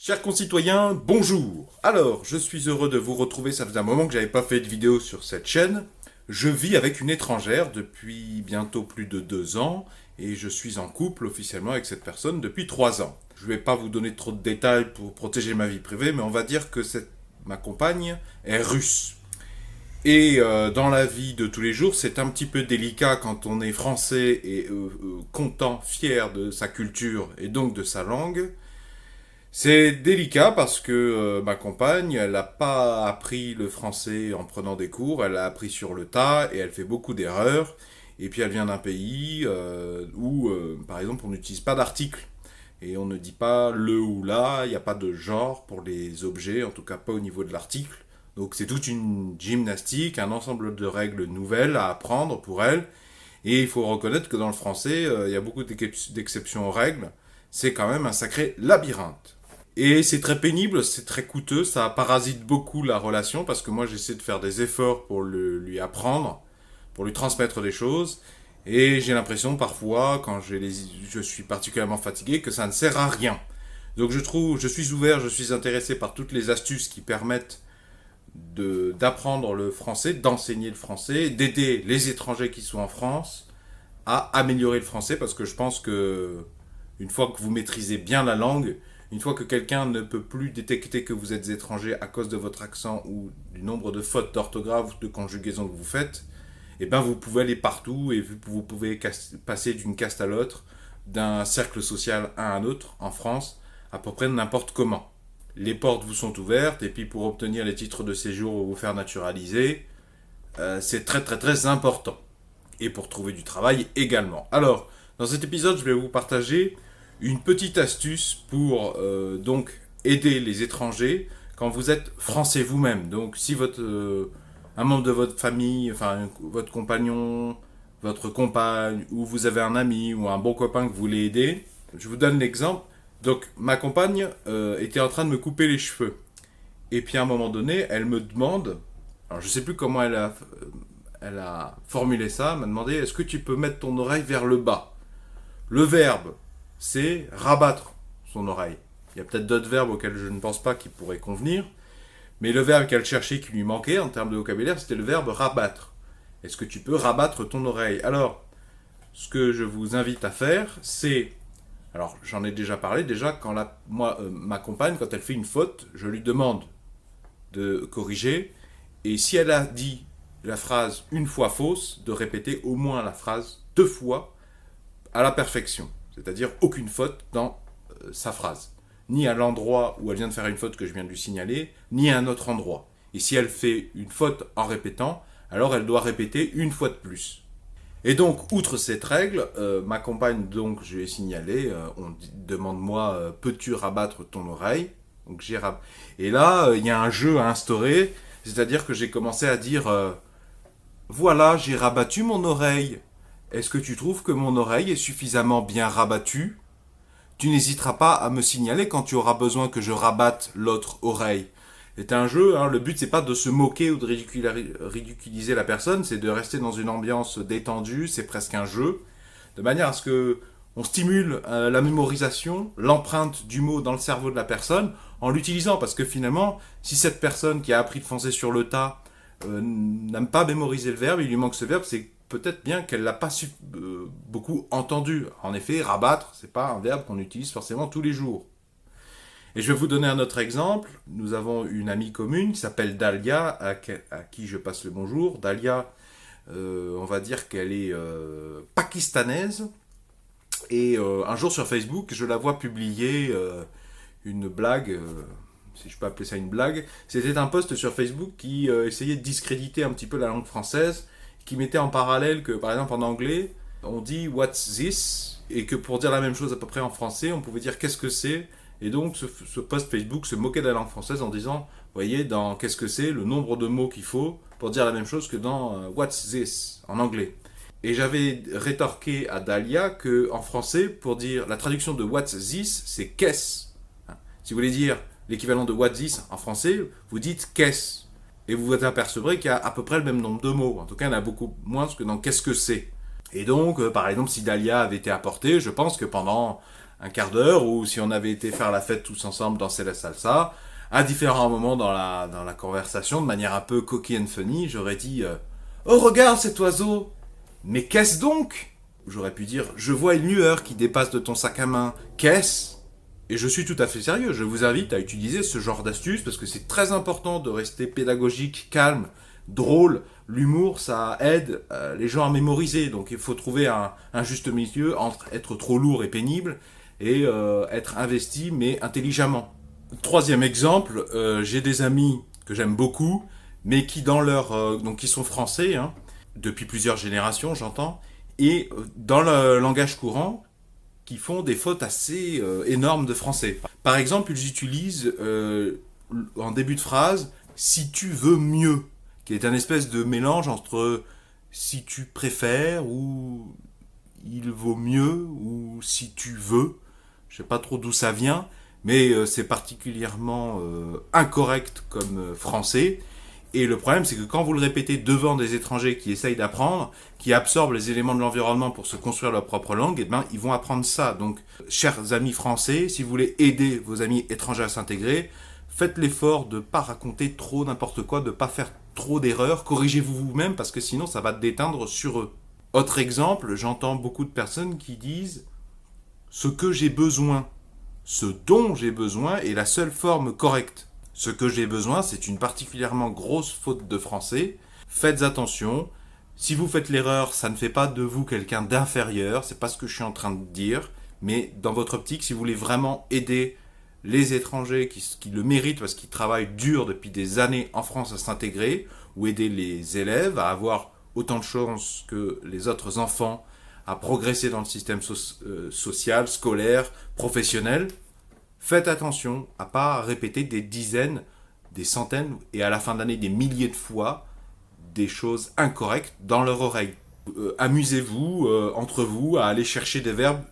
Chers concitoyens, bonjour. Alors, je suis heureux de vous retrouver, ça faisait un moment que j'avais pas fait de vidéo sur cette chaîne. Je vis avec une étrangère depuis bientôt plus de 2 ans et je suis en couple officiellement avec cette personne depuis 3 ans. Je vais pas vous donner trop de détails pour protéger ma vie privée, mais on va dire que ma compagne est russe. Et dans la vie de tous les jours, c'est un petit peu délicat quand on est français et content, fier de sa culture et donc de sa langue. C'est délicat parce que ma compagne, elle n'a pas appris le français en prenant des cours, elle a appris sur le tas et elle fait beaucoup d'erreurs. Et puis elle vient d'un pays où, par exemple, on n'utilise pas d'article. Et on ne dit pas le ou la, il n'y a pas de genre pour les objets, en tout cas pas au niveau de l'article. Donc c'est toute une gymnastique, un ensemble de règles nouvelles à apprendre pour elle. Et il faut reconnaître que dans le français, il y a beaucoup d'exceptions aux règles. C'est quand même un sacré labyrinthe. Et c'est très pénible, c'est très coûteux, ça parasite beaucoup la relation parce que moi j'essaie de faire des efforts pour lui apprendre, pour lui transmettre des choses. Et j'ai l'impression parfois, quand je suis particulièrement fatigué, que ça ne sert à rien. Donc je suis ouvert, je suis intéressé par toutes les astuces qui permettent d'apprendre le français, d'enseigner le français, d'aider les étrangers qui sont en France à améliorer le français parce que je pense que une fois que vous maîtrisez bien la langue, une fois que quelqu'un ne peut plus détecter que vous êtes étranger à cause de votre accent ou du nombre de fautes d'orthographe ou de conjugaison que vous faites, eh ben vous pouvez aller partout et vous pouvez passer d'une caste à l'autre, d'un cercle social à un autre en France, à peu près n'importe comment. Les portes vous sont ouvertes et puis pour obtenir les titres de séjour ou vous faire naturaliser, c'est très très très important. Et pour trouver du travail également. Alors, dans cet épisode, je vais vous partager une petite astuce pour donc aider les étrangers quand vous êtes français vous-même. Donc si un membre de votre famille, enfin votre compagnon, votre compagne, ou vous avez un ami ou un bon copain que vous voulez aider, je vous donne l'exemple. Donc ma compagne était en train de me couper les cheveux. Et puis à un moment donné, elle me demande, alors je sais plus comment elle a formulé ça, elle m'a demandé est-ce que tu peux mettre ton oreille vers le bas. Le verbe c'est rabattre son oreille. Il y a peut-être d'autres verbes auxquels je ne pense pas qui pourraient convenir, mais le verbe qu'elle cherchait qui lui manquait en termes de vocabulaire, c'était le verbe rabattre. Est-ce que tu peux rabattre ton oreille? Alors, ce que je vous invite à faire, c'est... Alors, j'en ai déjà parlé, déjà, ma compagne, quand elle fait une faute, je lui demande de corriger, et si elle a dit la phrase une fois fausse, de répéter au moins la phrase 2 fois à la perfection. C'est-à-dire aucune faute dans sa phrase. Ni à l'endroit où elle vient de faire une faute que je viens de lui signaler, ni à un autre endroit. Et si elle fait une faute en répétant, alors elle doit répéter une fois de plus. Et donc, outre cette règle, ma compagne, donc, je lui ai signalé, demande-moi, peux-tu rabattre ton oreille? Donc Et là, il y a un jeu à instaurer, c'est-à-dire que j'ai commencé à dire, voilà, j'ai rabattu mon oreille. Est-ce que tu trouves que mon oreille est suffisamment bien rabattue? Tu n'hésiteras pas à me signaler quand tu auras besoin que je rabatte l'autre oreille. C'est un jeu, hein, le but c'est pas de se moquer ou de ridiculiser la personne, c'est de rester dans une ambiance détendue, c'est presque un jeu, de manière à ce que on stimule la mémorisation, l'empreinte du mot dans le cerveau de la personne en l'utilisant, parce que finalement, si cette personne qui a appris le français sur le tas n'aime pas mémoriser le verbe, il lui manque ce verbe, c'est peut-être bien qu'elle l'a pas beaucoup entendu. En effet, rabattre, c'est pas un verbe qu'on utilise forcément tous les jours. Et je vais vous donner un autre exemple. Nous avons une amie commune qui s'appelle Dalia, à qui je passe le bonjour. Dalia, on va dire qu'elle est pakistanaise. Et un jour sur Facebook, je la vois publier une blague, si je peux appeler ça une blague. C'était un post sur Facebook qui essayait de discréditer un petit peu la langue française, qui mettait en parallèle que, par exemple, en anglais, on dit What's this? Et que pour dire la même chose à peu près en français, on pouvait dire qu'est-ce que c'est? Et donc, ce post Facebook se moquait de la langue française en disant, vous voyez, dans qu'est-ce que c'est, le nombre de mots qu'il faut pour dire la même chose que dans What's this? En anglais. Et j'avais rétorqué à Dalia que en français, pour dire la traduction de What's this, c'est qu'est-ce. Si vous voulez dire l'équivalent de What's this en français, vous dites qu'est-ce. Et vous vous apercevrez qu'il y a à peu près le même nombre de mots. En tout cas, il y en a beaucoup moins que dans qu'est-ce que c'est. Et donc, par exemple, si Dalia avait été apportée, je pense que pendant un quart d'heure, ou si on avait été faire la fête tous ensemble, danser la salsa, à différents moments dans la conversation, de manière un peu coquille and funny, j'aurais dit oh regarde cet oiseau, mais qu'est-ce donc? J'aurais pu dire je vois une lueur qui dépasse de ton sac à main, qu'est-ce? Et je suis tout à fait sérieux, je vous invite à utiliser ce genre d'astuce parce que c'est très important de rester pédagogique, calme, drôle. L'humour, ça aide les gens à mémoriser, donc il faut trouver un juste milieu entre être trop lourd et pénible et être investi mais intelligemment. Troisième exemple, j'ai des amis que j'aime beaucoup, mais qui dans donc qui sont français, hein, depuis plusieurs générations, j'entends, et dans le langage courant, qui font des fautes assez énormes de français. Par exemple, ils utilisent en début de phrase si tu veux mieux, qui est un espèce de mélange entre si tu préfères ou il vaut mieux ou si tu veux. Je sais pas trop d'où ça vient, mais c'est particulièrement incorrect comme français. Et le problème, c'est que quand vous le répétez devant des étrangers qui essayent d'apprendre, qui absorbent les éléments de l'environnement pour se construire leur propre langue, eh ben, ils vont apprendre ça. Donc, chers amis français, si vous voulez aider vos amis étrangers à s'intégrer, faites l'effort de ne pas raconter trop n'importe quoi, de ne pas faire trop d'erreurs, corrigez-vous vous-même, parce que sinon, ça va déteindre sur eux. Autre exemple, j'entends beaucoup de personnes qui disent « ce que j'ai besoin ». Ce dont j'ai besoin est la seule forme correcte. Ce que j'ai besoin, c'est une particulièrement grosse faute de français. Faites attention. Si vous faites l'erreur, ça ne fait pas de vous quelqu'un d'inférieur. C'est pas ce que je suis en train de dire. Mais dans votre optique, si vous voulez vraiment aider les étrangers qui le méritent parce qu'ils travaillent dur depuis des années en France à s'intégrer, ou aider les élèves à avoir autant de chances que les autres enfants à progresser dans le système social, scolaire, professionnel, faites attention à ne pas répéter des dizaines, des centaines et à la fin de l'année des milliers de fois des choses incorrectes dans leur oreille. Amusez-vous entre vous à aller chercher des verbes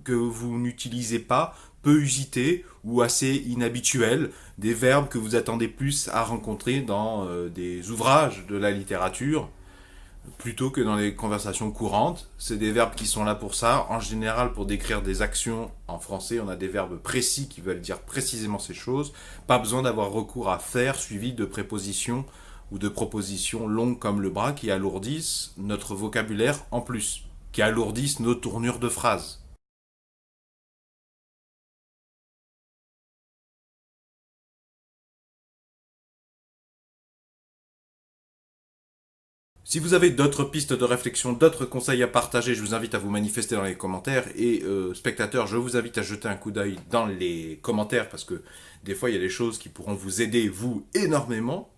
que vous n'utilisez pas, peu usités ou assez inhabituels, des verbes que vous attendez plus à rencontrer dans des ouvrages de la littérature plutôt que dans les conversations courantes. C'est des verbes qui sont là pour ça. En général, pour décrire des actions en français, on a des verbes précis qui veulent dire précisément ces choses. Pas besoin d'avoir recours à faire suivi de prépositions ou de propositions longues comme le bras qui alourdissent notre vocabulaire en plus, qui alourdissent nos tournures de phrases. Si vous avez d'autres pistes de réflexion, d'autres conseils à partager, je vous invite à vous manifester dans les commentaires. Et spectateurs, je vous invite à jeter un coup d'œil dans les commentaires parce que des fois, il y a des choses qui pourront vous aider, vous, énormément.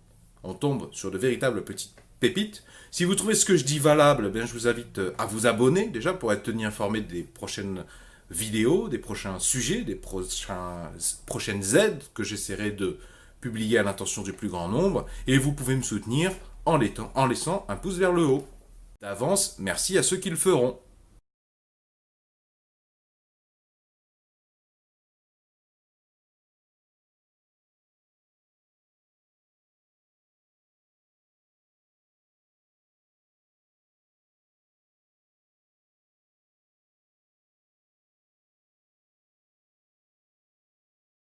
On tombe sur de véritables petites pépites. Si vous trouvez ce que je dis valable, eh bien, je vous invite à vous abonner déjà pour être tenu informé des prochaines vidéos, des prochains sujets, des prochaines aides que j'essaierai de publier à l'intention du plus grand nombre. Et vous pouvez me soutenir en laissant un pouce vers le haut. D'avance, merci à ceux qui le feront.